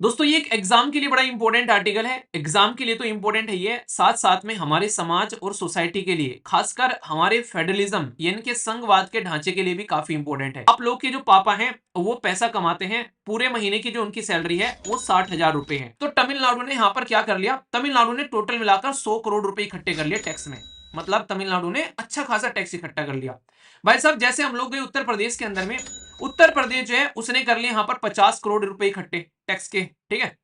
दोस्तों ये एक एग्जाम के लिए बड़ा इंपॉर्टेंट आर्टिकल है। एग्जाम के लिए तो इंपॉर्टेंट है, ये साथ साथ में हमारे समाज और सोसाइटी के लिए, खासकर हमारे फेडरलिज्म यानी कि संघवाद के ढांचे के लिए भी काफी इंपॉर्टेंट है। आप लोग के जो पापा हैं वो पैसा कमाते हैं, पूरे महीने की जो उनकी सैलरी है वो 60,000 रुपए है। तो तमिलनाडु ने यहाँ पर क्या कर लिया, तमिलनाडु ने टोटल मिलाकर 100 करोड़ रुपए इकट्ठे कर लिए टैक्स में। मतलब तमिलनाडु ने अच्छा खासा टैक्स इकट्ठा कर लिया। भाई साहब जैसे हम लोग गए उत्तर प्रदेश के अंदर में, उत्तर प्रदेश जो है उसने कर लिए यहाँ पर 50 करोड़ रुपए इकट्ठे टैक्स के। ठीक है,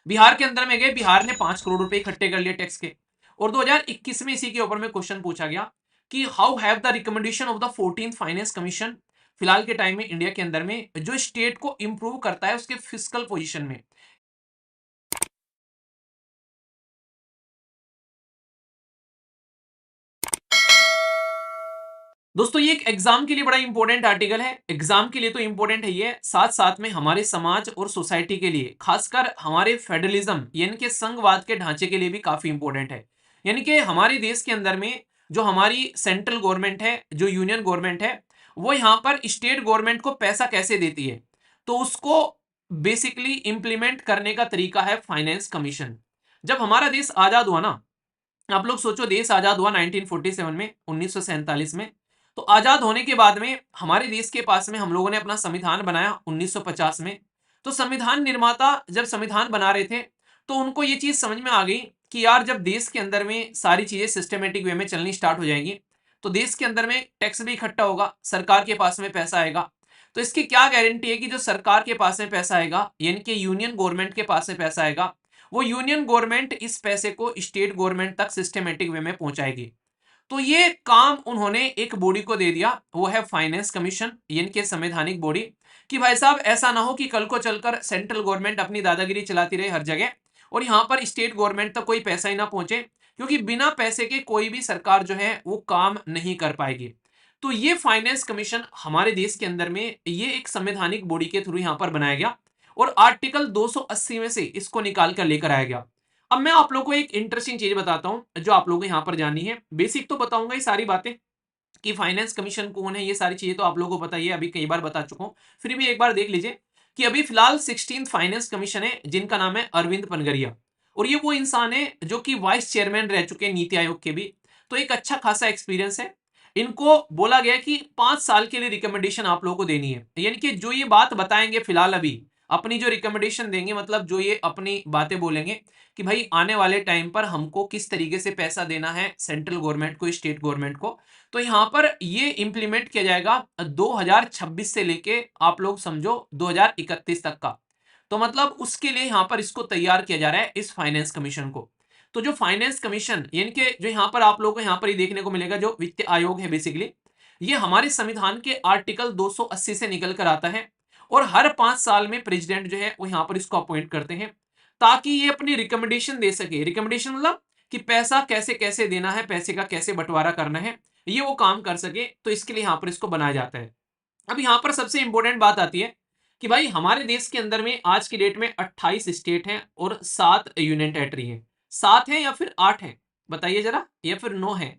बिहार के अंदर में गए, बिहार ने 5 करोड़ रुपए इकट्ठे कर लिए टैक्स के। और 2021 में इसी के ऊपर में क्वेश्चन पूछा गया कि how have the recommendation of the 14th finance commission, फिलहाल के टाइम में इंडिया के अंदर में जो स्टेट को इंप्रूव करता है उसके फिजिकल पोजीशन में। दोस्तों ये एक एग्जाम के लिए बड़ा इंपॉर्टेंट आर्टिकल है। एग्जाम के लिए तो इंपॉर्टेंट है, ये साथ साथ में हमारे समाज और सोसाइटी के लिए, खासकर हमारे फेडरलिज्म यानी कि संघवाद के ढांचे के लिए भी काफी इंपॉर्टेंट है। यानी कि हमारे देश के अंदर में जो हमारी सेंट्रल गवर्नमेंट है, जो यूनियन गवर्नमेंट है, वो यहाँ पर स्टेट गवर्नमेंट को पैसा कैसे देती है, तो उसको बेसिकली इंप्लीमेंट करने का तरीका है फाइनेंस कमीशन। जब हमारा देश आजाद हुआ ना, आप लोग सोचो, देश आजाद हुआ 1947 में, 1947 में। तो आजाद होने के बाद में हमारे देश के पास में हम लोगों ने अपना संविधान बनाया 1950 में। तो संविधान निर्माता जब संविधान बना रहे थे तो उनको ये चीज समझ में आ गई कि यार जब देश के अंदर में सारी चीजें सिस्टमेटिक वे में चलनी स्टार्ट हो जाएंगी तो देश के अंदर में टैक्स भी इकट्ठा होगा, सरकार के पास में पैसा आएगा। तो इसकी क्या गारंटी है कि जो सरकार के पास में पैसा आएगा यानी कि यूनियन गवर्नमेंट के पास में पैसा आएगा, वो यूनियन गवर्नमेंट इस पैसे को स्टेट गवर्नमेंट तक सिस्टमेटिक वे में पहुंचाएगी। तो ये काम उन्होंने एक बॉडी को दे दिया, वो है फाइनेंस कमीशन यानी कि संवैधानिक बॉडी। कि भाई साहब ऐसा ना हो कि कल को चलकर सेंट्रल गवर्नमेंट अपनी दादागिरी चलाती रहे हर जगह और यहाँ पर स्टेट गवर्नमेंट तक कोई पैसा ही ना पहुंचे, क्योंकि बिना पैसे के कोई भी सरकार जो है वो काम नहीं कर पाएगी। तो ये फाइनेंस कमीशन हमारे देश के अंदर में ये एक संवैधानिक बॉडी के थ्रू यहाँ पर बनाया गया और आर्टिकल 280 में से इसको निकाल कर लेकर आया गया। अब मैं आप लोगों को एक इंटरेस्टिंग चीज बताता हूं जो आप लोगों को यहाँ पर जाननी है। बेसिक तो बताऊंगा ये सारी बातें कि फाइनेंस कमीशन कौन है, ये सारी चीजें तो आप लोगों को बताइए, अभी कई बार बता चुका हूं। फिर भी एक बार देख लीजिए कि अभी फिलहाल 16th फाइनेंस कमीशन है जिनका नाम है अरविंद पनगरिया। और ये वो इंसान है जो कि वाइस चेयरमैन रह चुके हैं नीति आयोग के भी। तो एक अच्छा खासा एक्सपीरियंस है। इनको बोला गया कि 5 साल के लिए रिकमेंडेशन आप लोगों को देनी है, यानी कि जो ये बात बताएंगे फिलहाल अभी, अपनी जो रिकमेंडेशन देंगे, मतलब जो ये अपनी बातें बोलेंगे कि भाई आने वाले टाइम पर हमको किस तरीके से पैसा देना है सेंट्रल गवर्नमेंट को, स्टेट गवर्नमेंट को। तो यहाँ पर ये इंप्लीमेंट किया जाएगा 2026 से लेके आप लोग समझो 2031 तक का। तो मतलब उसके लिए यहाँ पर इसको तैयार किया जा रहा है, इस फाइनेंस कमीशन को। तो जो फाइनेंस कमीशन यानी कि जो यहाँ पर आप लोगों को यहाँ पर ही देखने को मिलेगा, जो वित्त आयोग है बेसिकली, ये हमारे संविधान के आर्टिकल 280 से निकल कर आता है। और हर 5 साल में प्रेसिडेंट जो है वो यहाँ पर इसको अपॉइंट करते हैं ताकि ये अपनी रिकमेंडेशन दे सके। रिकमेंडेशन मतलब कि पैसा कैसे कैसे देना है, पैसे का कैसे बंटवारा करना है, ये वो काम कर सके। तो इसके लिए यहाँ पर इसको बनाया जाता है। अब यहाँ पर सबसे इंपॉर्टेंट बात आती है कि भाई हमारे देश के अंदर में आज की डेट में 28 स्टेट हैं और 7 यूनियन टेरिटरी हैं। 7 हैं या फिर 8 हैं, बताइए जरा, या फिर 9 हैं?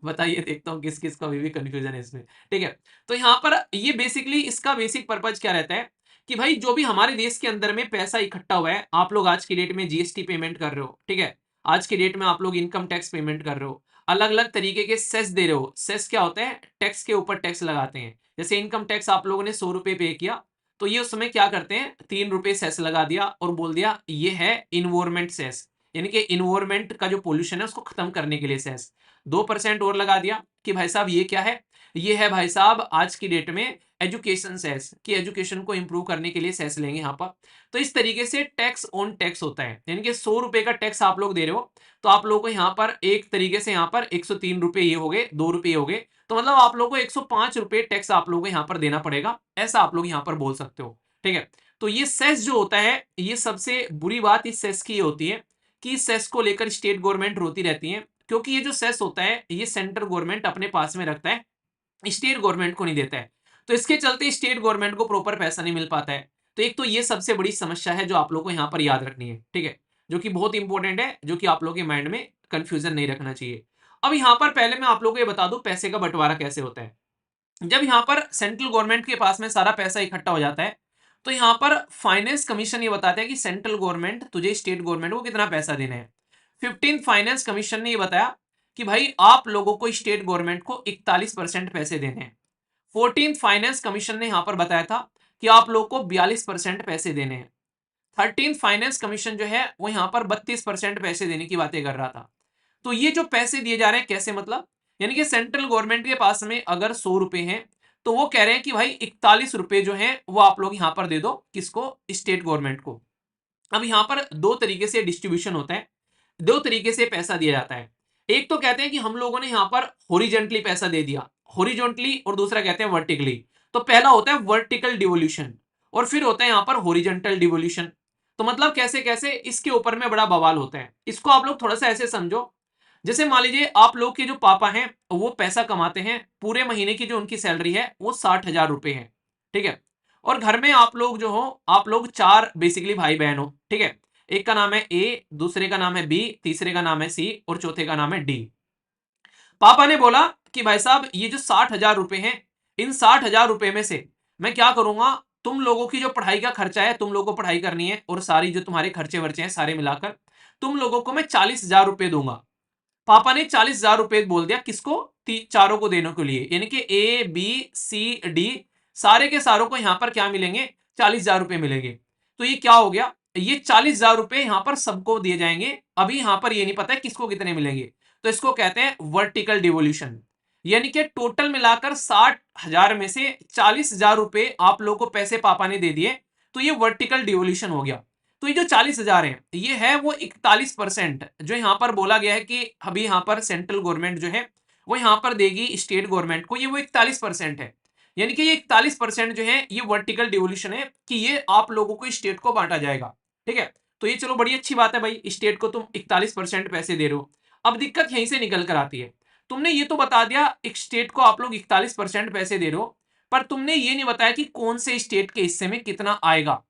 बताइए, देखता हूँ किस किस का अभी भी कंफ्यूजन है इसमें। ठीक है, तो यहाँ पर ये बेसिकली इसका बेसिक पर्पज क्या रहता है कि भाई जो भी हमारे देश के अंदर में पैसा इकट्ठा हुआ है, आप लोग आज की डेट में जीएसटी पेमेंट कर रहे हो, ठीक है, आज की डेट में आप लोग इनकम टैक्स पेमेंट कर रहे हो, अलग अलग तरीके के सेस दे रहे हो। सेस क्या होता है? टैक्स के ऊपर टैक्स लगाते हैं। जैसे इनकम टैक्स आप लोगों ने 100 रुपए पे किया, तो ये उस समय क्या करते हैं, 3 रुपए सेस लगा दिया और बोल दिया ये है इन्वॉयरमेंट सेस, यानी कि इन्वॉयरमेंट का जो पोल्यूशन है उसको खत्म करने के लिए सेस। 2% और लगा दिया कि भाई साहब ये क्या है, ये है भाई साहब आज की डेट में एजुकेशन सेस, कि एजुकेशन को इंप्रूव करने के लिए सेस लेंगे यहाँ पर। तो इस तरीके से टैक्स ऑन टैक्स होता है, यानी कि 100 रुपए का टैक्स आप लोग दे रहे हो, तो आप लोगों को यहाँ पर एक तरीके से यहाँ पर 103 रुपए ये हो गए, 2 रुपए हो गए, तो मतलब आप लोगों को 105 रुपए टैक्स आप लोगों को यहाँ पर देना पड़ेगा, ऐसा आप लोग यहाँ पर बोल सकते हो। ठीक है, तो ये सेस जो होता है, ये सबसे बुरी बात इस सेस की होती है कि इस सेस को लेकर स्टेट गवर्नमेंट रोती रहती है, क्योंकि ये जो सेस होता है ये सेंट्रल गवर्नमेंट अपने पास में रखता है, स्टेट गवर्नमेंट को नहीं देता है। तो इसके चलते स्टेट गवर्नमेंट को प्रॉपर पैसा नहीं मिल पाता है। तो एक तो ये सबसे बड़ी समस्या है जो आप लोग को यहाँ पर याद रखनी है, ठीक है, जो कि बहुत इंपॉर्टेंट है, जो कि आप लोग के माइंड में कंफ्यूजन नहीं रखना चाहिए। अब यहाँ पर पहले मैं आप लोग को ये बता दूं पैसे का बंटवारा कैसे होता है। जब यहाँ पर सेंट्रल गवर्नमेंट के पास में सारा पैसा इकट्ठा हो जाता है, तो यहाँ पर फाइनेंस कमीशन ये बताता है कि सेंट्रल गवर्नमेंट तुझे स्टेट गवर्नमेंट को कितना पैसा देना है। 15th फाइनेंस कमीशन ने ये बताया कि भाई आप लोगों को स्टेट गवर्नमेंट को 41% पैसे देने हैं। 14th फाइनेंस कमीशन ने यहां पर बताया था कि आप लोगों को 42% पैसे देने हैं। 13th फाइनेंस कमीशन जो है वो यहां पर 32% पैसे देने की बातें कर रहा था। तो ये जो पैसे दिए जा रहे हैं कैसे, मतलब यानी कि सेंट्रल गवर्नमेंट के पास में अगर 100 रुपए हैं तो वो कह रहे हैं कि भाई 41 रुपए जो है वो आप लोग यहां पर दे दो, किसको, स्टेट गवर्नमेंट को। अब यहां पर दो तरीके से डिस्ट्रीब्यूशन होता है, दो तरीके से पैसा दिया जाता है। एक तो कहते हैं कि हम लोगों ने यहां पर हॉरिजेंटली पैसा दे दिया, हॉरिजॉन्टली, और दूसरा कहते हैं वर्टिकली। तो पहला होता है वर्टिकल डिवोल्यूशन और फिर होता है यहां पर हॉरिजॉन्टल डिवोल्यूशन। तो मतलब कैसे कैसे, इसके ऊपर में बड़ा बवाल होता है। इसको आप लोग थोड़ा सा ऐसे समझो, जैसे मान लीजिए आप लोग के जो पापा हैं वो पैसा कमाते हैं, पूरे महीने की जो उनकी सैलरी है वो 60,000 रुपए है, ठीक है। और घर में आप लोग जो हो, आप लोग चार बेसिकली भाई बहन हो, ठीक है। एक का नाम है ए, दूसरे का नाम है बी, तीसरे का नाम है सी और चौथे का नाम है डी। पापा ने बोला कि भाई साहब ये जो 60,000 रुपए हैं, इन 60,000 रुपए में से मैं क्या करूंगा, तुम लोगों की जो पढ़ाई का खर्चा है, तुम लोगों को पढ़ाई करनी है और सारी जो तुम्हारे खर्चे वर्चे हैं सारे मिलाकर तुम लोगों को मैं 40,000 रुपए दूंगा। पापा ने 40,000 रुपए बोल दिया, किसको, चारों को देने के लिए, यानी कि ए बी सी डी सारे के सारों को यहां पर क्या मिलेंगे, 40,000 रुपए मिलेंगे। तो ये क्या हो गया, ये 40,000 रुपए यहां पर सबको दिए जाएंगे। अभी यहां पर ये नहीं पता है किसको कितने मिलेंगे। तो इसको कहते हैं वर्टिकल डिवोल्यूशन, यानी कि टोटल मिलाकर 60,000 में से 40,000 रुपए आप लोगों को पैसे पापा ने दे दिए, तो ये वर्टिकल डिवोल्यूशन हो गया। तो ये जो 40,000 है ये है वो 41% जो यहां पर बोला गया है कि अभी यहां पर सेंट्रल गवर्नमेंट जो है वो यहां पर देगी स्टेट गवर्नमेंट को, ये वो 41% है। यानी कि ये 41% जो है ये वर्टिकल डिवोल्यूशन है कि ये आप लोगों को स्टेट को बांटा जाएगा, ठीक है। तो ये चलो बड़ी अच्छी बात है भाई, स्टेट को तुम 41% पैसे दे रहे हो। अब दिक्कत यहीं से निकल कर आती है, तुमने ये तो बता दिया एक स्टेट को आप लोग 41% पैसे दे रहे हो, पर तुमने ये नहीं बताया कि कौन से स्टेट के हिस्से में कितना आएगा,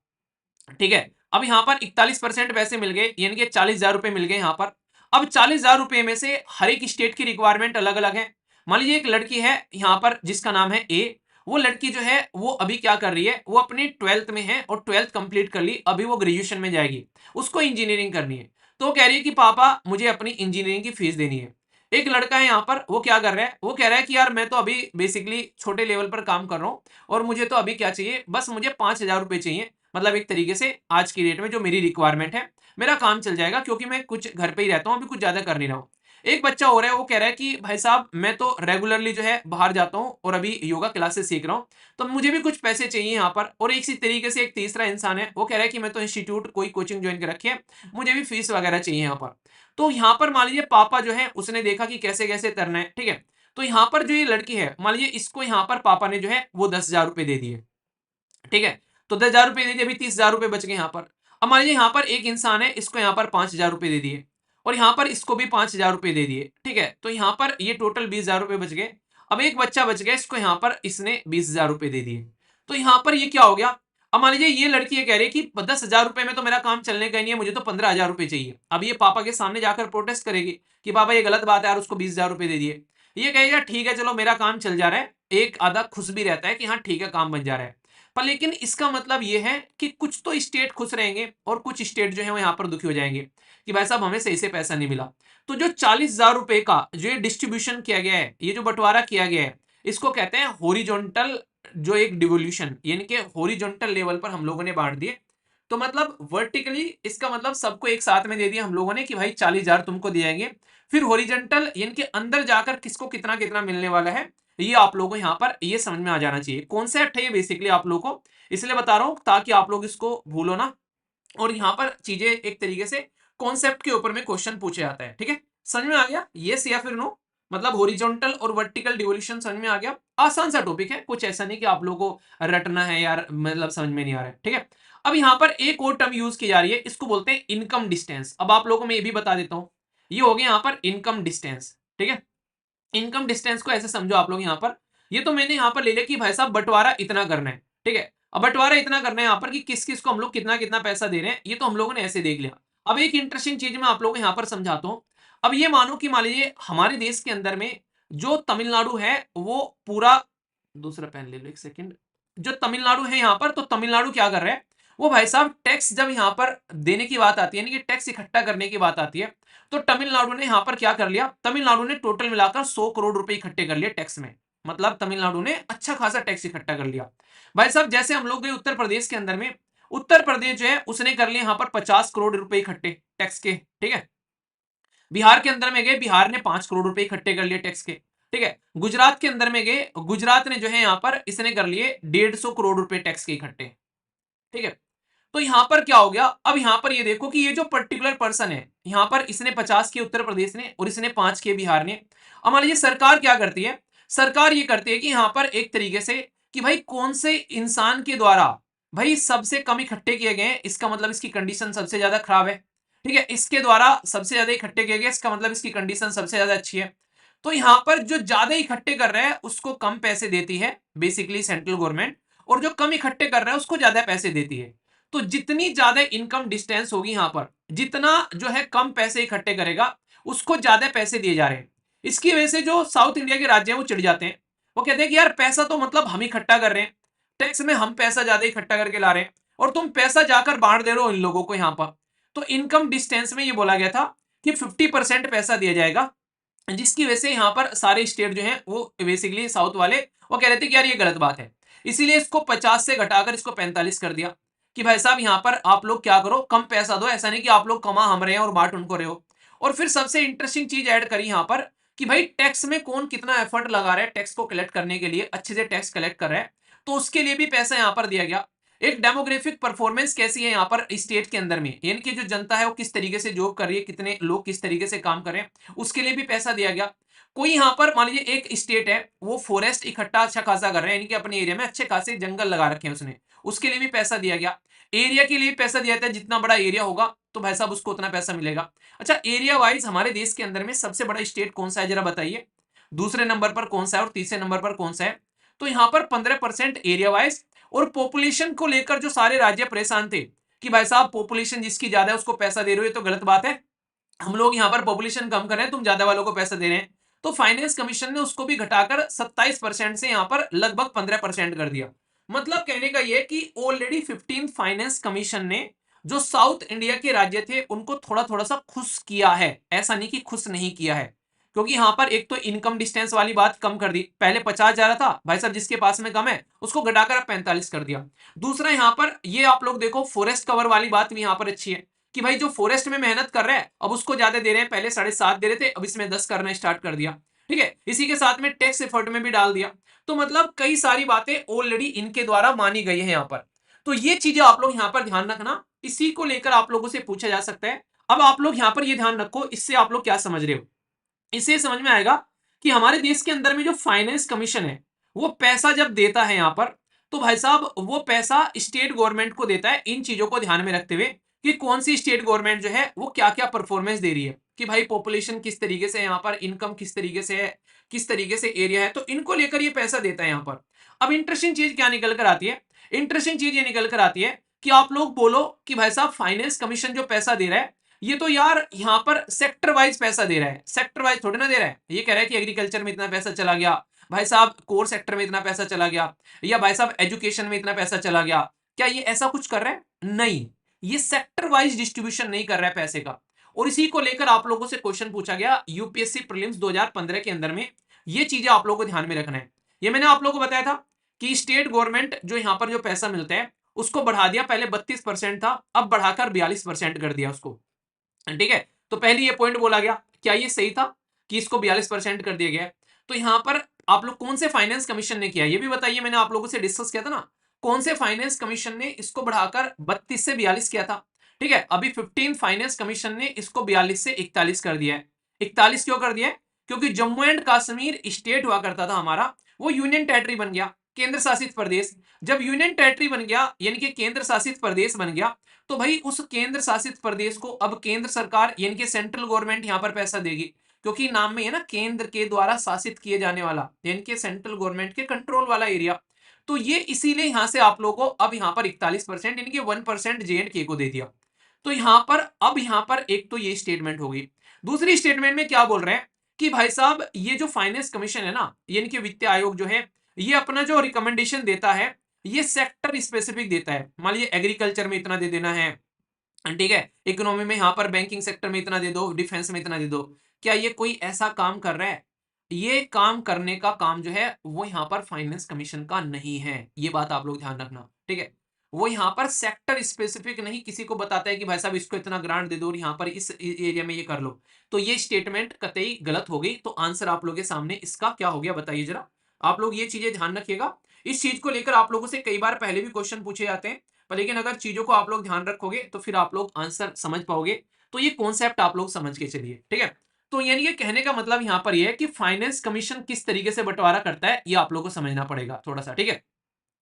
ठीक है। अब यहां पर 41% पैसे मिल गए, यानी कि 40,000 रुपए मिल गए यहां पर। अब 40,000 रुपए में से हर एक स्टेट की रिक्वायरमेंट अलग अलग है। मान लीजिए एक लड़की है यहां पर जिसका नाम है ए, वो लड़की जो है वो अभी क्या कर रही है, वो अपनी 12th में है और 12th कंप्लीट कर ली, अभी वो ग्रेजुएशन में जाएगी, उसको इंजीनियरिंग करनी है। तो वो कह रही है कि पापा मुझे अपनी इंजीनियरिंग की फीस देनी है। एक लड़का है यहाँ पर, वो क्या कर रहा है, वो कह रहा है कि यार मैं तो अभी बेसिकली छोटे लेवल पर काम कर रहा हूँ और मुझे तो अभी क्या चाहिए, बस मुझे 5,000 रुपए चाहिए, मतलब एक तरीके से आज की डेट में जो मेरी रिक्वायरमेंट है मेरा काम चल जाएगा, क्योंकि मैं कुछ घर पे ही रहता हूँ, अभी कुछ ज्यादा कर नहीं रहा हूँ। एक बच्चा हो रहा है, वो कह रहा है कि भाई साहब मैं तो रेगुलरली जो है बाहर जाता हूँ और अभी योगा क्लासेस सीख रहा हूँ, तो मुझे भी कुछ पैसे चाहिए यहाँ पर। और इसी तरीके से एक तीसरा इंसान है, वो कह रहा है कि मैं तो इंस्टीट्यूट कोई कोचिंग ज्वाइन कर रखी है, मुझे भी फीस वगैरह चाहिए यहाँ पर। तो यहाँ पर मान लीजिए पापा जो है उसने देखा कि कैसे कैसे करना है, ठीक है। तो यहाँ पर जो ये लड़की है, मान लीजिए इसको यहाँ पर पापा ने जो है वो 10,000 रुपए दे दिए, ठीक है। तो 10,000 रुपए दे दिए, अभी 30,000 रुपए बच गए यहाँ पर। अब मान लीजिए यहाँ पर एक इंसान है, इसको यहाँ पर 5,000 रुपए दे दिए और यहाँ पर इसको भी 5,000 रुपए दे दिए, ठीक है। तो यहाँ पर ये टोटल 20,000 रुपए बच गए। अब एक बच्चा बच गया, इसको यहाँ पर इसने 20,000 रुपए दे दिए। तो यहाँ पर ये क्या हो गया, अब मान लीजिए ये लड़की ये कह रही है कि 10,000 रुपए में तो मेरा काम चलने का ही नहीं है, मुझे तो 15,000 रुपए चाहिए। अब ये पापा के सामने जाकर प्रोटेस्ट करेगी कि पापा ये गलत बात है यार, उसको 20,000 रुपए दे दिए। ये कहेगा ठीक है चलो मेरा काम चल जा रहा है, एक आधा खुश भी रहता है कि हाँ ठीक है काम बन जा रहा है। पर लेकिन इसका मतलब ये है कि कुछ तो स्टेट खुश रहेंगे और कुछ स्टेट जो है वो यहाँ पर दुखी हो जाएंगे कि भाई साहब हमें सही से पैसा नहीं मिला। तो जो 40,000 रुपए का जो ये डिस्ट्रीब्यूशन किया गया है, ये जो बंटवारा किया गया है, इसको कहते हैं हॉरिजॉन्टल जो एक डिवोल्यूशन, यानी कि हॉरिजॉन्टल लेवल पर हम लोगों ने बांट दिए। तो मतलब वर्टिकली इसका मतलब सबको एक साथ में दे दिया हम लोगों ने कि भाई 40,000 तुमको दिए जाएंगे। फिर हॉरिजॉन्टल यानी कि अंदर जाकर किसको कितना कितना मिलने वाला है, ये आप लोगों को यहाँ पर ये समझ में आ जाना चाहिए। कॉन्सेप्ट है ये बेसिकली आप लोगों को, इसलिए बता रहा हूं ताकि आप लोग इसको भूलो ना। और यहाँ पर चीजें एक तरीके से कॉन्सेप्ट के ऊपर में क्वेश्चन पूछे जाता है, ठीक है। समझ में आ गया यस या फिर नो, मतलब हॉरिजॉन्टल और वर्टिकल डिवोल्यूशन समझ में आ गया। आसान सा टॉपिक है, कुछ ऐसा नहीं कि आप लोगों को रटना है यार, मतलब समझ में नहीं आ रहा है, ठीक है। अब यहाँ पर एक और टर्म यूज की जा रही है, इसको बोलते हैं इनकम डिस्टेंस। अब आप लोगों को मैं ये भी बता देता हूँ, ये हो गया यहाँ पर इनकम डिस्टेंस, ठीक है। इनकम डिस्टेंस को ऐसे समझो आप लोग यहाँ पर, ये तो मैंने यहाँ पर ले लिया कि भाई साहब बंटवारा इतना करना है, ठीक है। अब बंटवारा इतना करना है यहाँ पर कि किस किस को हम लोग कितना कितना पैसा दे रहे हैं, ये तो हम लोगों ने ऐसे देख लिया। अब एक इंटरेस्टिंग चीज मैं आप लोगों को यहाँ पर समझाता हूँ। अब ये मानो कि मान लीजिए हमारे देश के अंदर में जो तमिलनाडु है वो पूरा, दूसरा पेन ले लो एक सेकेंड, जो तमिलनाडु है यहाँ पर, तो तमिलनाडु क्या कर रहा है, वो भाई साहब टैक्स जब यहाँ पर देने की बात आती है, यानी कि टैक्स इकट्ठा करने की बात आती है, तो तमिलनाडु ने यहाँ पर क्या कर लिया, तमिलनाडु ने टोटल मिलाकर 100 करोड़ रुपए इकट्ठे कर लिए टैक्स में। मतलब तमिलनाडु ने अच्छा खासा टैक्स इकट्ठा कर लिया। भाई साहब जैसे हम लोग गए उत्तर प्रदेश के अंदर में, उत्तर प्रदेश जो है उसने कर लिए यहाँ पर 50 करोड़ रुपए इकट्ठे टैक्स के, ठीक है। बिहार के अंदर में गए, बिहार ने 5 करोड़ रुपए इकट्ठे कर लिए टैक्स के, ठीक है। गुजरात के अंदर में गए, गुजरात ने जो है यहाँ पर इसने कर लिए 150 करोड़ रुपए टैक्स के इकट्ठे, ठीक है। तो यहां पर क्या हो गया, अब यहां पर ये देखो कि ये जो पर्टिकुलर पर्सन है, यहां पर इसने 50 किए उत्तर प्रदेश ने और इसने 5 किए बिहार ने। अब मान लीजिए सरकार क्या करती है, सरकार ये करती है कि यहां पर एक तरीके से कि भाई कौन से इंसान के द्वारा भाई सबसे कम इकट्ठे किए गए, इसका मतलब इसकी कंडीशन सबसे ज्यादा खराब है, ठीक है। इसके द्वारा सबसे ज्यादा इकट्ठे किए गए, इसका मतलब इसकी कंडीशन सबसे ज्यादा अच्छी है। तो यहां पर जो ज्यादा इकट्ठे कर रहा है उसको कम पैसे देती है बेसिकली सेंट्रल गवर्नमेंट, और जो कम इकट्ठे कर रहा है उसको ज्यादा पैसे देती है। तो जितनी ज्यादा इनकम डिस्टेंस होगी यहां पर, जितना जो है कम पैसे इकट्ठे करेगा उसको ज्यादा पैसे दिए जा रहे हैं। इसकी वजह से जो साउथ इंडिया के राज्य हैं वो चिढ़ जाते हैं, वो कहते हैं कि यार पैसा तो मतलब हम इकट्ठा कर रहे हैं, टैक्स में हम पैसा ज्यादा इकट्ठा करके ला रहे हैं और तुम पैसा जाकर बांट दे रहे हो इन लोगों को यहाँ पर। तो इनकम डिस्टेंस में ये बोला गया था कि 50% पैसा दिया जाएगा, जिसकी वजह से यहाँ पर सारे स्टेट जो हैं वो बेसिकली साउथ वाले वो कह रहे थे कि यार ये गलत बात है। इसीलिए इसको 50 से घटाकर इसको 45 कर दिया कि भाई साहब यहाँ पर आप लोग क्या करो, कम पैसा दो, ऐसा नहीं कि आप लोग कमा हम रहे हैं और बांट उनको रहे हो। और फिर सबसे इंटरेस्टिंग चीज ऐड करी यहाँ पर कि भाई टैक्स में कौन कितना एफर्ट लगा रहा है टैक्स को कलेक्ट करने के लिए, अच्छे से टैक्स कलेक्ट कर रहा है, तो उसके लिए भी पैसा यहाँ पर दिया गया। एक डेमोग्राफिक परफॉर्मेंस कैसी है यहाँ पर स्टेट के अंदर में, यानी कि जो जनता है वो किस तरीके से जॉब कर रही है, कितने लोग किस तरीके से काम कर रहे हैं, उसके लिए भी पैसा दिया गया। कोई यहाँ पर मान लीजिए एक स्टेट है वो फॉरेस्ट इकट्ठा अच्छा खासा कर रहे हैं, यानी कि अपने एरिया में अच्छे खासे जंगल लगा रखे हैं उसने, उसके लिए भी पैसा दिया गया। एरिया के लिए पैसा दिया जाता है, जितना बड़ा एरिया होगा तो भाई साहब उसको उतना पैसा मिलेगा। अच्छा एरिया वाइज हमारे देश के अंदर में सबसे बड़ा स्टेट कौन सा है जरा बताइए, दूसरे नंबर पर कौन सा है और तीसरे नंबर पर कौन सा है। तो यहाँ पर 15% एरिया वाइज, और पॉपुलेशन को लेकर जो सारे राज्य परेशान थे कि भाई साहब पॉपुलेशन जिसकी ज्यादा है उसको पैसा दे रहे हो, ये तो गलत बात है, हम लोग यहाँ पर पॉपुलेशन कम कर रहे हैं, तुम ज्यादा वालों को पैसा दे रहे हैं। तो फाइनेंस कमीशन ने उसको भी घटाकर 27% से यहाँ पर लगभग 15% कर दिया। मतलब कहने का यह कि ऑलरेडी 15 फाइनेंस कमीशन ने जो साउथ इंडिया के राज्य थे उनको थोड़ा थोड़ा सा खुश किया है, ऐसा नहीं कि खुश नहीं किया है। क्योंकि यहाँ पर एक तो इनकम डिस्टेंस वाली बात कम कर दी, पहले 50 जा रहा था भाई साहब जिसके पास में कम है उसको घटाकर 45 कर दिया। दूसरा यहाँ पर ये आप लोग देखो फॉरेस्ट कवर वाली बात भी यहाँ पर अच्छी है कि भाई जो फॉरेस्ट में मेहनत कर रहा है अब उसको ज्यादा दे रहे हैं, पहले 7.5 दे रहे थे अब इसमें 10 करना स्टार्ट कर दिया, ठीक है। इसी के साथ में टैक्स एफर्ट में भी डाल दिया। तो मतलब कई सारी बातें ऑलरेडी इनके द्वारा मानी गई है यहाँ पर। तो ये चीजें आप लोग यहाँ पर ध्यान रखना, इसी को लेकर आप लोगों से पूछा जा सकता है। अब आप लोग यहाँ पर ये ध्यान रखो, इससे आप लोग क्या समझ रहे हो, इससे समझ में आएगा कि हमारे देश के अंदर में जो फाइनेंस कमीशन है वो पैसा जब देता है यहाँ पर, तो भाई साहब वो पैसा स्टेट गवर्नमेंट को देता है, इन चीजों को ध्यान में रखते हुए कि कौन सी स्टेट गवर्नमेंट जो है वो क्या क्या परफॉर्मेंस दे रही है, कि भाई पॉपुलेशन किस तरीके से यहाँ पर, इनकम किस तरीके से है, किस तरीके से एरिया है, तो इनको लेकर ये पैसा देता है यहाँ पर। अब इंटरेस्टिंग चीज क्या निकल कर आती है, इंटरेस्टिंग चीज ये निकल कर आती है कि आप लोग बोलो कि भाई साहब फाइनेंस कमीशन जो पैसा दे रहा है ये तो यार यहाँ पर सेक्टर वाइज पैसा दे रहा है, सेक्टर वाइज थोड़ी ना दे रहा है। ये कह रहा है कि एग्रीकल्चर में इतना पैसा चला गया, भाई साहब कोर सेक्टर में इतना पैसा चला गया, या भाई साहब एजुकेशन में इतना पैसा चला गया, क्या ये ऐसा कुछ कर रहा है? नहीं, ये सेक्टर वाइज डिस्ट्रीब्यूशन नहीं कर रहा है पैसे का। और इसी को लेकर आप लोगों से क्वेश्चन पूछा गया यूपीएससी प्रीलिम्स 2015 के अंदर में, ये चीजें आप लोगों को ध्यान में रखना है। ये मैंने आप लोगों को बताया था कि स्टेट गवर्नमेंट जो यहाँ पर जो पैसा मिलता है उसको बढ़ा दिया, पहले 32% था अब बढ़ाकर 42% कर दिया उसको, ठीक है। तो पहले ये पॉइंट बोला गया, क्या ये सही था कि इसको 42% कर दिया गया? तो यहां पर आप लोग कौन से फाइनेंस कमीशन ने किया ये भी बताइए, मैंने आप लोगों से डिस्कस किया था ना, कौन से फाइनेंस कमीशन ने इसको बढ़ाकर 32 से 42 किया था, ठीक है। अभी 15 फाइनेंस कमीशन ने इसको 42 से 41 कर दिया है। 41 क्यों कर दिया है? क्योंकि जम्मू एंड कश्मीर स्टेट हुआ करता था हमारा, वो यूनियन टेरिटरी बन गया, केंद्र शासित प्रदेश। जब यूनियन टेरिटरी बन गया यानी कि केंद्र शासित प्रदेश बन गया, तो भाई उस केंद्र शासित प्रदेश को अब केंद्र सरकार यानी कि सेंट्रल गवर्नमेंट यहां पर पैसा देगी, क्योंकि नाम में है ना केंद्र के द्वारा शासित किए जाने वाला, यानी कि सेंट्रल गवर्नमेंट के कंट्रोल वाला एरिया। तो ये इसीलिए यहां से आप लोगों को अब यहां पर 41% यानी कि 1% JNK को दे दिया। तो यहां पर अब यहां पर एक तो ये स्टेटमेंट होगी। दूसरी स्टेटमेंट में क्या बोल रहे हैं कि भाई साहब ये जो फाइनेंस कमीशन है ना, यानी कि वित्त आयोग जो है, ये अपना जो रिकमेंडेशन देता है ये सेक्टर स्पेसिफिक देता है। मान लीजिए एग्रीकल्चर में इतना दे देना है, ठीक है, इकोनॉमी में यहाँ पर बैंकिंग सेक्टर में इतना दे दो, डिफेंस में इतना दे दो। क्या ये कोई ऐसा काम कर रहा है? ये काम करने का काम जो है वो यहाँ पर फाइनेंस कमीशन का नहीं है। ये बात आप लोग ध्यान रखना, ठीक है। वो यहाँ पर सेक्टर स्पेसिफिक नहीं किसी को बताता है कि भाई साहब इसको इतना ग्रांट दे दो और यहाँ पर इस एरिया में ये कर लो। तो ये स्टेटमेंट कतई गलत हो गई। तो आंसर आप लोगों के सामने इसका क्या हो गया बताइए जरा। आप लोग ये चीजें ध्यान रखिएगा। इस चीज को लेकर आप लोगों से कई बार पहले भी क्वेश्चन पूछे जाते हैं, पर लेकिन अगर चीजों को आप लोग ध्यान रखोगे तो फिर आप लोग आंसर समझ पाओगे। तो ये कॉन्सेप्ट आप लोग समझ के चलिए, ठीक है। तो यानी ये कहने का मतलब यहाँ पर ये है कि फाइनेंस कमीशन किस तरीके से बंटवारा करता है, ये आप लोग को समझना पड़ेगा थोड़ा सा, ठीक है।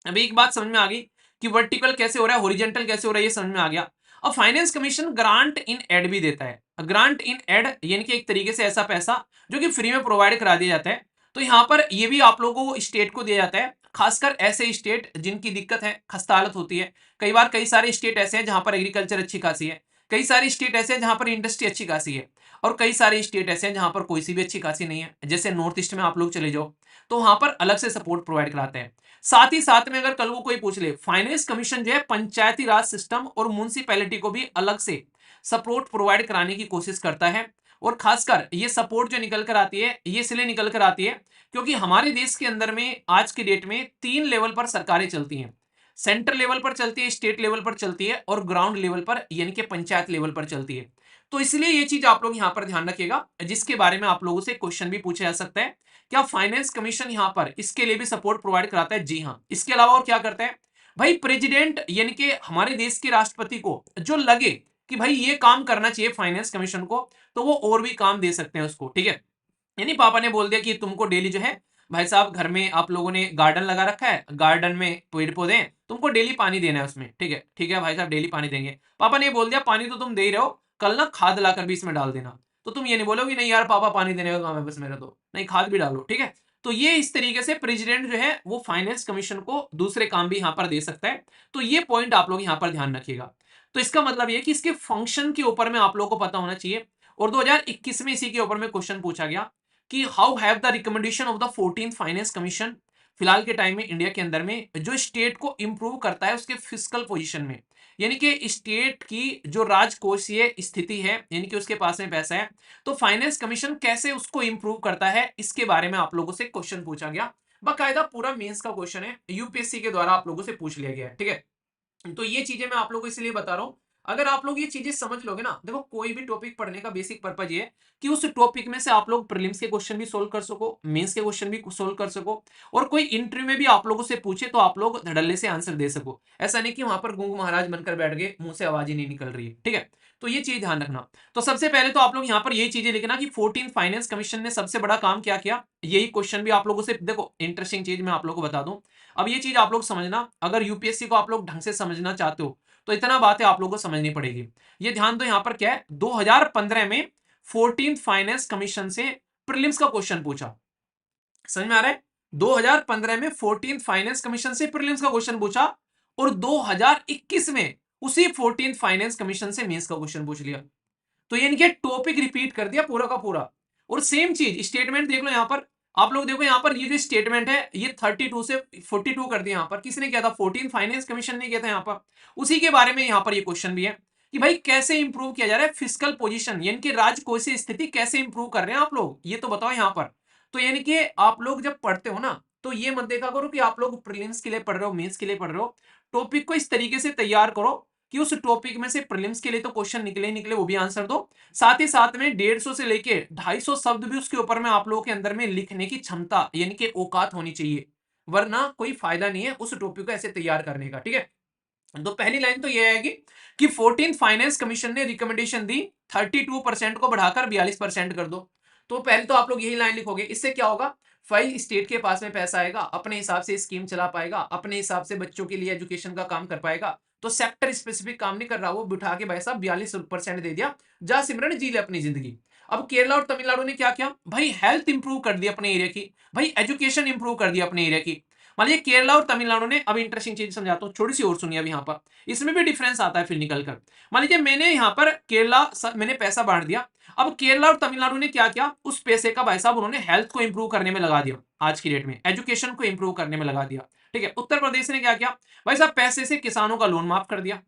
अभी एक बात समझ में आ गई कि वर्टिकल कैसे हो रहा है, हॉरिजॉन्टल कैसे हो रहा है, ये समझ में आ गया। अब finance commission grant in aid भी देता है। ग्रांट इन एड यानी कि एक तरीके से ऐसा पैसा जो कि फ्री में प्रोवाइड करा दिया जाता है। तो यहाँ पर ये भी आप लोगों को स्टेट को दिया जाता है, खासकर ऐसे स्टेट जिनकी दिक्कत है, खस्ता हालत होती है। कई बार कई सारे स्टेट ऐसे हैं जहां पर एग्रीकल्चर अच्छी खासी है, कई सारे स्टेट ऐसे हैं जहां पर इंडस्ट्री अच्छी खासी है, और कई सारे स्टेट ऐसे हैं जहां पर कोई सी भी अच्छी खासी नहीं है। जैसे नॉर्थ ईस्ट में आप लोग चले जाओ तो वहां पर अलग से सपोर्ट प्रोवाइड कराते हैं। साथ ही साथ में अगर कल को कोई पूछ ले, फाइनेंस कमीशन जो है पंचायती राज सिस्टम और म्युनिसिपैलिटी को भी अलग से सपोर्ट प्रोवाइड कराने की कोशिश करता है। और खासकर ये सपोर्ट जो निकल कर आती है, ये इसलिए निकल कर आती है क्योंकि हमारे देश के अंदर में आज की डेट में 3 लेवल पर सरकारें चलती हैं। सेंटर लेवल पर चलती है, स्टेट लेवल पर चलती है, और ग्राउंड लेवल पर यानी कि पंचायत लेवल पर चलती है। तो इसलिए ये चीज आप लोग यहां पर ध्यान रखिएगा, जिसके बारे में आप लोगों से क्वेश्चन भी पूछा जा सकता है। क्या फाइनेंस कमीशन यहां पर इसके लिए भी सपोर्ट प्रोवाइड कराता है? जी हाँ। इसके अलावा और क्या करता है भाई? प्रेसिडेंट यानी कि हमारे देश के राष्ट्रपति को जो लगे कि भाई ये काम करना चाहिए फाइनेंस कमीशन को, तो वो और भी काम दे सकते हैं उसको, ठीक है। यानी पापा ने बोल दिया कि तुमको डेली जो है भाई साहब, घर में आप लोगों ने गार्डन लगा रखा है, गार्डन में पेड़ पौधे हैं, तुमको डेली पानी देना है उसमें, ठीक है, ठीक है भाई साहब डेली पानी देंगे। पापा ने बोल दिया पानी तो तुम दे ही रहे हो, कल ना खाद लाकर भी इसमें डाल देना। तो तुम ये नहीं बोलोगे नहीं यार पापा पानी देने का काम है बस मेरा, तो नहीं खाद भी डालो, ठीक है। तो ये इस तरीके से प्रेसिडेंट जो है वो फाइनेंस कमीशन को दूसरे काम भी यहाँ पर दे सकता है। तो ये पॉइंट आप लोग यहाँ पर ध्यान रखिएगा। तो इसका मतलब ये कि इसके फंक्शन के ऊपर में आप लोग को पता होना चाहिए। और 2021 में इसी के ऊपर में क्वेश्चन पूछा गया कि how have the recommendation of the 14th finance commission, फिलहाल के टाइम में इंडिया के अंदर में जो स्टेट को इंप्रूव करता है उसके फिस्कल पोजीशन में, यानी कि स्टेट की जो राजकोषीय स्थिति है, यानी कि उसके पास में पैसा है, तो फाइनेंस कमीशन कैसे उसको इंप्रूव करता है, इसके बारे में आप लोगों से क्वेश्चन पूछा गया। बाकायदा पूरा मेंस का क्वेश्चन है, यूपीएससी के द्वारा आप लोगों से पूछ लिया गया है, ठीक है। तो ये चीजें मैं आप लोगों को इसलिए बता रहा हूं, अगर आप लोग ये चीजें समझ लोगे ना, देखो कोई भी टॉपिक पढ़ने का बेसिक पर्पज ये है कि उस टॉपिक में से आप लोग प्रीलिम्स के क्वेश्चन भी सोल्व कर सको, मेंस के क्वेश्चन भी सोल्व कर सको, और कोई इंटरव्यू में भी आप लोगों से पूछे तो आप लोग धड़ल्ले से आंसर दे सको। ऐसा नहीं कि वहां पर गूंग महाराज बनकर बैठ गए, मुंह से आवाज ही नहीं निकल रही है, ठीक है। तो ये चीज ध्यान रखना। तो सबसे पहले तो आप लोग यहाँ पर ये चीजें लिखना कि 14 फाइनेंस कमीशन ने सबसे बड़ा काम क्या किया। यही क्वेश्चन भी आप लोगों से, देखो इंटरेस्टिंग चीज मैं आप लोगों को बता दूं। अब ये चीज आप लोग समझना, अगर यूपीएससी को आप लोग ढंग से समझना चाहते हो तो इतना बातें आप लोगों को समझनी पड़ेगी। ये ध्यान दो यहाँ पर क्या है, 2015 में 14th फाइनेंस कमीशन से प्रीलिम्स का क्वेश्चन पूछा। समझ में आ रहा है? 2015 में 14th फाइनेंस कमीशन से प्रीलिम्स का क्वेश्चन पूछा, और 2021 में उसी 14th फाइनेंस कमीशन से मेंस का क्वेश्चन पूछ लिया। तो ये इनके टॉपिक रिपीट कर दिया पूरा का पूरा। और सेम चीज स्टेटमेंट देख लो यहाँ पर, आप लोग देखो यहाँ पर ये जो स्टेटमेंट है ये 32 से 42 कर दिया। यहाँ पर किसने किया था? 14 फाइनेंस कमीशन ने किया था। यहाँ पर उसी के बारे में यहाँ पर ये क्वेश्चन भी है कि भाई कैसे इंप्रूव किया जा रहा है फिस्कल पोजीशन, यानी कि राजकोषीय स्थिति कैसे इंप्रूव कर रहे हैं आप लोग, ये तो बताओ यहाँ पर। तो यानी कि आप लोग जब पढ़ते हो ना, तो ये मत देखा करो कि आप लोग प्रीलिम्स के लिए पढ़ रहे हो, मेंस के लिए पढ़ रहे हो। टॉपिक को इस तरीके से तैयार करो कि उस टॉपिक में से प्रीलिम्स के लिए तो क्वेश्चन निकले ही निकले, वो भी आंसर दो। साथ ही साथ में 150 से लेके 250 शब्द भी उसके ऊपर में आप लोगों के अंदर में लिखने की क्षमता यानी कि औकात होनी चाहिए, वरना कोई फायदा नहीं है उस टॉपिक को ऐसे तैयार करने का, ठीक है। तो पहली लाइन तो ये आएगी कि 14th फाइनेंस कमीशन ने रिकमेंडेशन दी 32% को बढ़ाकर 42% कर दो। तो पहले तो आप लोग यही लाइन लिखोगे। इससे क्या होगा? फाइल स्टेट के पास में पैसा आएगा, अपने हिसाब से स्कीम चला पाएगा, अपने हिसाब से बच्चों के लिए एजुकेशन का काम कर पाएगा। तो सेक्टर स्पेसिफिक काम नहीं कर रहा, वो बिठा के भाई साहब 42% दे दिया, जा सिमरन जी ले अपनी जिंदगी। अब केरला और तमिलनाडु ने क्या किया भाई? हेल्थ इंप्रूव कर दी अपने एरिया की, भाई एजुकेशन इंप्रूव कर दी अपने एरिया की। मान लीजिए केरला और तमिलनाडु ने, अब इंटरेस्टिंग चीज समझाता हूँ, थोड़ी सी और सुनिए अब यहाँ पर, इसमें भी डिफरेंस आता है फिर निकल कर। मान लीजिए मैंने यहाँ पर मैंने पैसा बांट दिया। अब केरला और तमिलनाडु ने क्या किया? उस पैसे का भाई साहब उन्होंने हेल्थ को इंप्रूव करने में लगा दिया, आज की डेट में एजुकेशन को इंप्रूव करने में लगा दिया। ठीक है। उत्तर प्रदेश ने क्या किया, भाई साहब पैसे से किसानों का लोन माफ कर दिया।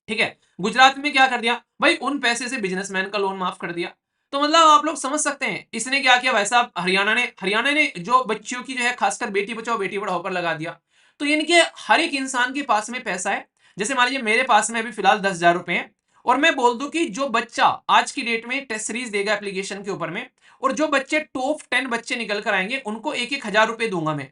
ठीक है। गुजरात में क्या कर दिया, भाई उन पैसे से बिजनेसमैन का लोन माफ कर दिया। तो मतलब आप लोग समझ सकते हैं इसने क्या किया भाई साहब, हरियाणा ने जो बच्चियों की जो है खासकर बेटी बचाओ बेटी पढ़ाओ पर लगा दिया। तो यानी कि हर एक इंसान के पास में पैसा है। जैसे मान लीजिए मेरे पास में अभी फिलहाल 10,000 रुपए हैं, और मैं बोल दूं कि जो बच्चा आज की डेट में टेस्ट सीरीज देगा एप्लीकेशन के ऊपर में, और जो बच्चे टॉप 10 बच्चे निकल कर आएंगे उनको 1,100 रुपए दूंगा मैं।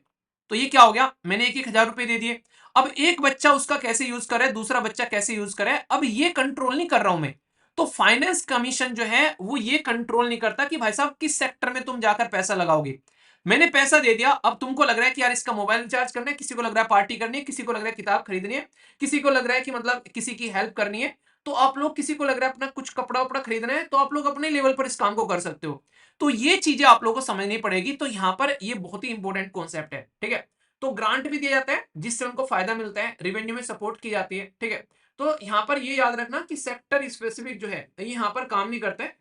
तो ये क्या हो गया, मैंने 1,100 रुपए दे दिए। अब एक बच्चा उसका कैसे यूज करे, दूसरा बच्चा कैसे यूज करे, अब ये कंट्रोल नहीं कर रहा हूं मैं। तो फाइनेंस कमीशन जो है वो ये कंट्रोल नहीं करता कि भाई साहब किस सेक्टर में तुम जाकर पैसा लगाओगे। मैंने पैसा दे दिया, अब तुमको लग रहा है कि यार इसका मोबाइल रिचार्ज करना है, किसी को लग रहा है पार्टी करनी है, किसी को लग रहा है किताब खरीदनी है, किसी को लग रहा है कि मतलब किसी की हेल्प करनी है। तो आप लोग, किसी को लग रहा है अपना कुछ कपड़ा वपड़ा खरीदना है, तो आप लोग अपने लेवल पर इस काम को कर सकते हो। तो ये चीजें आप लोगों को समझनी पड़ेगी। तो यहां पर ये बहुत ही इंपॉर्टेंट कॉन्सेप्ट है। ठीक है। तो ग्रांट भी दिया जाता है जिससे उनको फायदा मिलता है, रेवेन्यू में सपोर्ट की जाती है। ठीक है। तो यहाँ पर ये याद रखना कि सेक्टर स्पेसिफिक जो है ये यहाँ पर काम नहीं करता है।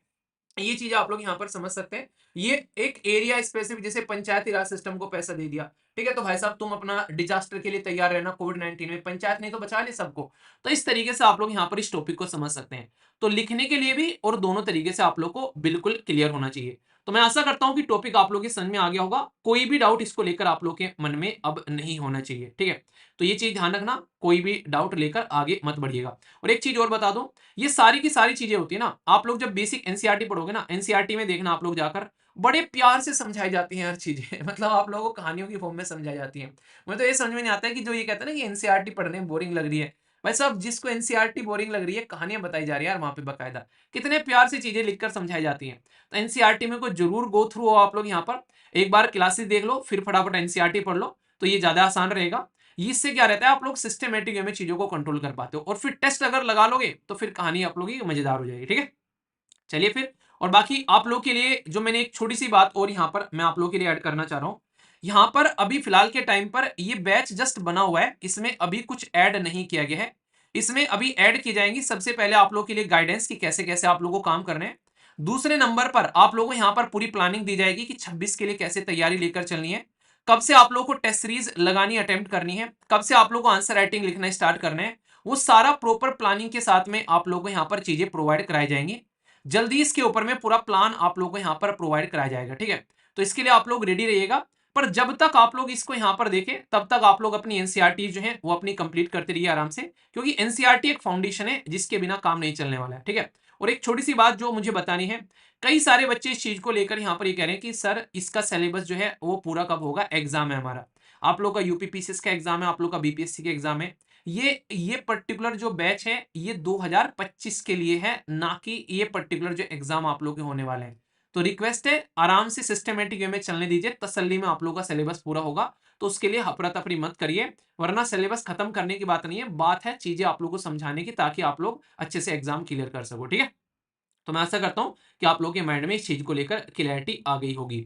ये चीज आप लोग यहाँ पर समझ सकते हैं। ये एक एरिया स्पेसिफिक, जैसे पंचायती राज सिस्टम को पैसा दे दिया, ठीक है, तो भाई साहब तुम अपना डिजास्टर के लिए तैयार रहना, कोविड-19 में पंचायत नहीं तो बचा ले सबको। तो इस तरीके से आप लोग यहाँ पर इस टॉपिक को समझ सकते हैं। तो लिखने के लिए भी और दोनों तरीके से आप लोग को बिल्कुल क्लियर होना चाहिए। तो मैं आशा करता हूं कि टॉपिक आप लोग के समझ में आ गया होगा। कोई भी डाउट इसको लेकर आप लोग के मन में अब नहीं होना चाहिए। ठीक है। तो ये चीज ध्यान रखना, कोई भी डाउट लेकर आगे मत बढ़िएगा। और एक चीज और बता दूं, ये सारी की सारी चीजें होती है ना, आप लोग जब बेसिक एनसीईआरटी पढ़ोगे ना, एनसीईआरटी में देखना आप लोग जाकर, बड़े प्यार से समझाई जाती हैं हर चीजें मतलब आप लोगों को कहानियों की फॉर्म में समझाई जाती हैं। मुझे तो ये समझ में नहीं आता है कि जो ये कहते हैं ना कि एनसीईआरटी पढ़ने में बोरिंग लग रही है, भाई साहब जिसको एनसीईआरटी बोरिंग लग रही है, कहानियां बताई जा रही है यार वहां पे बकायदा, कितने प्यार से चीजें लिखकर समझाई जाती हैं। तो एनसीईआरटी में को जरूर गो थ्रू हो आप लोग, यहाँ पर एक बार क्लासेस देख लो, फिर फटाफट एनसीईआरटी पढ़ लो, तो ये ज्यादा आसान रहेगा। इससे क्या रहता है, आप लोग सिस्टमेटिक वे में चीजों को कंट्रोल कर पाते हो, और फिर टेस्ट अगर लगा लोगे तो फिर कहानी आप लोगों की मजेदार हो जाएगी। ठीक है। चलिए फिर, और बाकी आप लोग के लिए जो मैंने एक छोटी सी बात और यहाँ पर मैं आप लोग के लिए ऐड करना चाह रहा हूँ। यहाँ पर अभी फिलहाल के टाइम पर ये बैच जस्ट बना हुआ है, इसमें अभी कुछ ऐड नहीं किया गया है। इसमें अभी ऐड की जाएंगी सबसे पहले आप लोग के लिए गाइडेंस की कैसे कैसे आप लोगों को काम करने हैं। दूसरे नंबर पर आप लोगों को यहाँ पर पूरी प्लानिंग दी जाएगी कि 26 के लिए कैसे तैयारी लेकर चलनी है, कब से आप लोगों को टेस्ट सीरीज लगानी अटेम्प्ट करनी है, कब से आप लोगों को आंसर राइटिंग लिखना स्टार्ट करना है। वो सारा प्रॉपर प्लानिंग के साथ में आप लोगों को यहाँ पर चीजें प्रोवाइड कराई जाएंगी। जल्दी इसके ऊपर में पूरा प्लान आप लोगों को यहाँ पर प्रोवाइड कराया जाएगा। ठीक है। तो इसके लिए आप लोग रेडी रहिएगा। पर जब तक आप लोग इसको यहाँ पर देखें तब तक आप लोग अपनी एनसीईआरटी जो है वो अपनी कंप्लीट करते रहिए आराम से, क्योंकि एनसीईआरटी एक फाउंडेशन है जिसके बिना काम नहीं चलने वाला है। ठीक है। और एक छोटी सी बात जो मुझे बतानी है, कई सारे बच्चे इस चीज को लेकर यहाँ पर ये कह रहे हैं कि सर इसका सिलेबस जो है वो पूरा कब होगा, एग्जाम है हमारा, आप लोग का यूपीपीसीएस का एग्जाम है, आप लोग का बीपीएससी का एग्जाम है। ये पर्टिकुलर जो बैच है ये 2025 के लिए है, ना कि ये पर्टिकुलर जो एग्जाम आप लोग के होने वाले हैं। तो रिक्वेस्ट है आराम से सिस्टमेटिक वे में चलने दीजिए, तसल्ली में आप लोगों का सिलेबस पूरा होगा। तो उसके लिए हफरा तफरी मत करिए, वरना सिलेबस खत्म करने की बात नहीं है, बात है चीजें आप लोगों को समझाने की, ताकि आप लोग अच्छे से एग्जाम क्लियर कर सको। ठीक है। तो मैं आशा करता हूं कि आप लोगों के माइंड में इस चीज को लेकर क्लैरिटी आ गई होगी।